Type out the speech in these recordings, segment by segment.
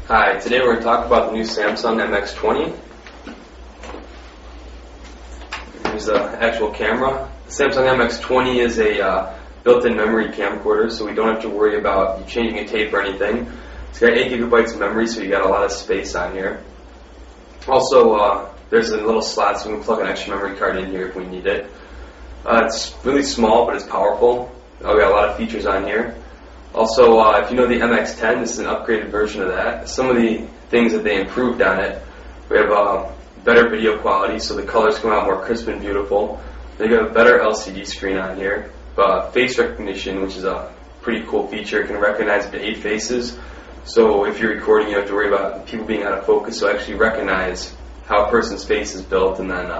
Hi, today we're going to talk about the new Samsung MX20. Here's the actual camera. The Samsung MX20 is a built-in memory camcorder, so we don't have to worry about changing a tape or anything. It's got 8 gigabytes of memory, so you got a lot of space on here. Also, there's a little slot so we can plug an extra memory card in here if we need it. It's really small, but it's powerful. We got a lot of features on here. Also, if you know the MX10, this is an upgraded version of that. Some of the things that they improved on it, we have better video quality, so the colors come out more crisp and beautiful. They got a better LCD screen on here. Face recognition, which is a pretty cool feature, it can recognize up to 8 faces. So if you're recording, you don't have to worry about people being out of focus. So actually recognize how a person's face is built and then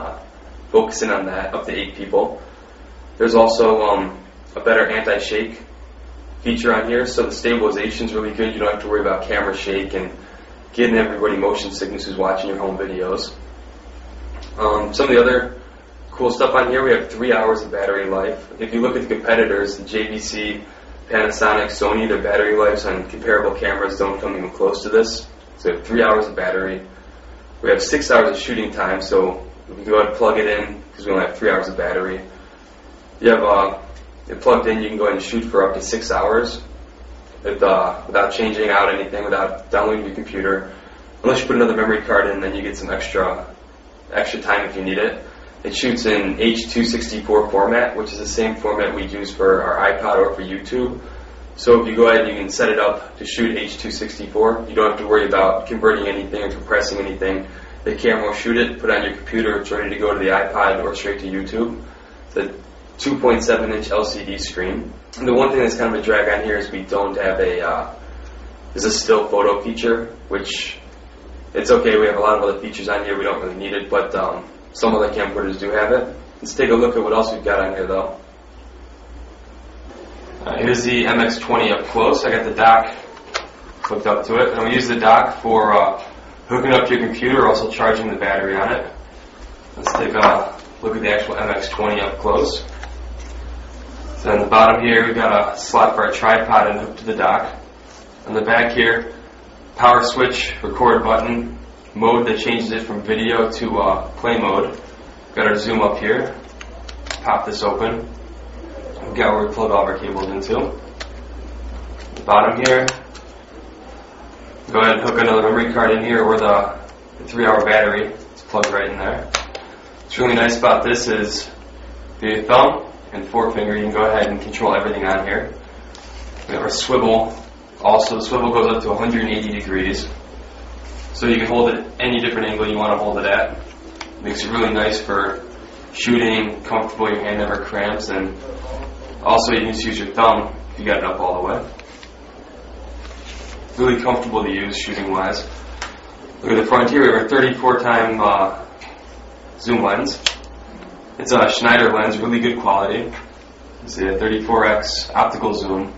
focus in on that, up to 8 people. There's also a better anti-shake feature on here, so the stabilization is really good. You don't have to worry about camera shake and getting everybody motion sickness who's watching your home videos. Some of the other cool stuff on here, we have 3 hours of battery life. If you look at the competitors, the JVC, Panasonic, Sony, their battery lives on comparable cameras don't come even close to this. So we have 3 hours of battery. We have 6 hours of shooting time, so we can go ahead and plug it in because we only have 3 hours of battery. You have it plugged in, you can go ahead and shoot for up to 6 hours without changing out anything, without downloading your computer. Unless you put another memory card in, then you get some extra time if you need it. It shoots in H.264 format, which is the same format we use for our iPod or for YouTube. So if you go ahead and you can set it up to shoot H.264, you don't have to worry about converting anything or compressing anything. The camera will shoot it, put it on your computer, it's ready to go to the iPod or straight to YouTube. It's a 2.7-inch LCD screen. And the one thing that's kind of a drag on here is we don't have there's a still photo feature, which it's okay, we have a lot of other features on here, we don't really need it, but some other camcorders do have it. Let's take a look at what else we've got on here though. Here's the MX20 up close. I got the dock hooked up to it, and we use the dock for hooking up to your computer, also charging the battery on it. Let's take a look at the actual MX20 up close. So on the bottom here, we've got a slot for a tripod and hooked to the dock. On the back here, power switch, record button, mode that changes it from video to play mode. We've got our zoom up here. Pop this open. We've got where we plug all of our cables into. The bottom here, go ahead and hook another memory card in here or the 3-hour battery. It's plugged right in there. What's really nice about this is via thumb and forefinger, you can go ahead and control everything on here. We have our swivel. Also, the swivel goes up to 180 degrees. So you can hold it any different angle you want to hold it at. Makes it really nice for shooting, comfortable, your hand never cramps, and also you can just use your thumb if you got it up all the way. Really comfortable to use shooting wise. Look at the front here, we have our 34x zoom lens. It's a Schneider lens, really good quality. It's a 34x optical zoom.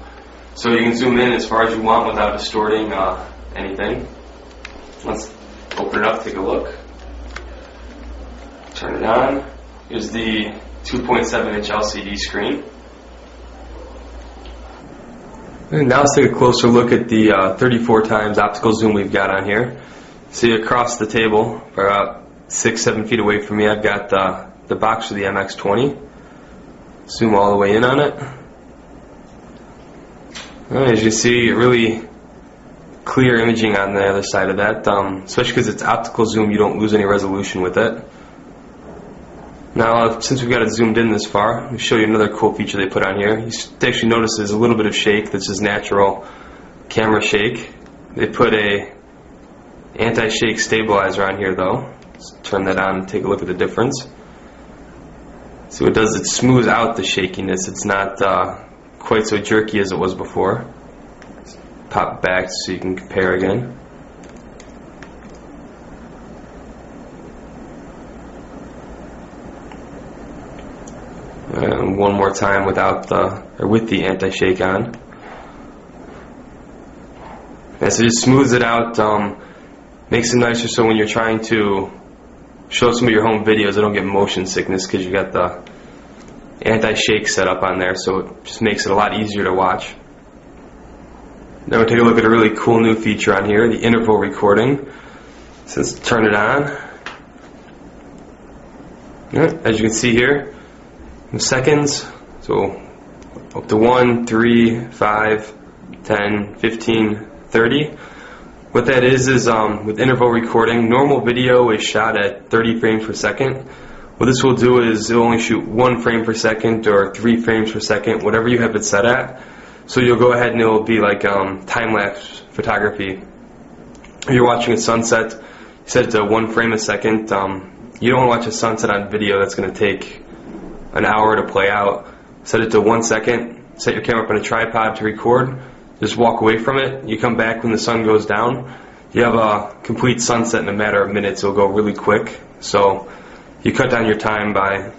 So you can zoom in as far as you want without distorting anything. Let's open it up, take a look. Turn it on. Here's the 2.7-inch LCD screen. And now let's take a closer look at the 34x optical zoom we've got on here. See across the table, about 6-7 feet away from me, I've got the box of the MX20. Zoom all the way in on it. As you see, really clear imaging on the other side of that, especially because it's optical zoom, you don't lose any resolution with it. Now, since we've got it zoomed in this far, let me show you another cool feature they put on here. You actually notice there's a little bit of shake that's just natural camera shake. They put a anti-shake stabilizer on here though. Let's turn that on and take a look at the difference. So what it does, it smooths out the shakiness. It's not quite so jerky as it was before. Let's pop it back so you can compare again. And one more time with the anti-shake on. And so it just smooths it out, makes it nicer so when you're trying to show some of your home videos, I don't get motion sickness because you got the anti-shake set up on there, so it just makes it a lot easier to watch. Now we'll take a look at a really cool new feature on here, the interval recording. So let's turn it on. As you can see here, in seconds, so up to 1, 3, 5, 10, 15, 30. What that is with interval recording, normal video is shot at 30 frames per second. What this will do is it will only shoot 1 frame per second or 3 frames per second, whatever you have it set at. So you'll go ahead and it will be like time-lapse photography. If you're watching a sunset, you set it to 1 frame a second. You don't want to watch a sunset on video that's going to take an hour to play out. Set it to 1 second, set your camera up on a tripod to record, just walk away from it. You come back when the sun goes down. You have a complete sunset in a matter of minutes. It'll go really quick. So you cut down your time by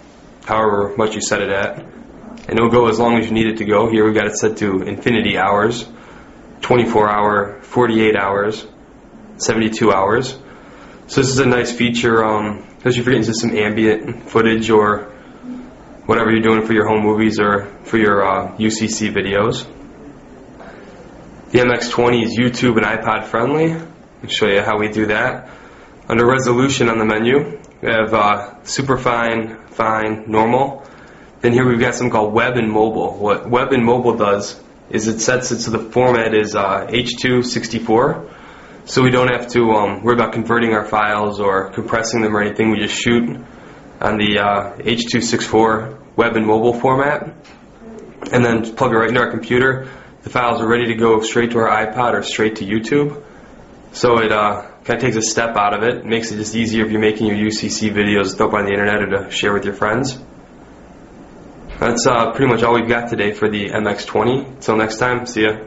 however much you set it at. And it'll go as long as you need it to go. Here we've got it set to infinity hours, 24 hour, 48 hours, 72 hours. So this is a nice feature, especially if you're getting into some ambient footage or whatever you're doing for your home movies or for your UCC videos. The MX20 is YouTube and iPod friendly. I'll show you how we do that. Under resolution on the menu, we have super fine, fine, normal. Then here we've got something called web and mobile. What web and mobile does is it sets it so the format is H.264. So we don't have to worry about converting our files or compressing them or anything. We just shoot on the H.264 web and mobile format and then plug it right into our computer. The files are ready to go straight to our iPod or straight to YouTube. So it kind of takes a step out of it. It makes it just easier if you're making your UCC videos to throw up on the internet or to share with your friends. That's pretty much all we've got today for the MX20. Until next time, see ya.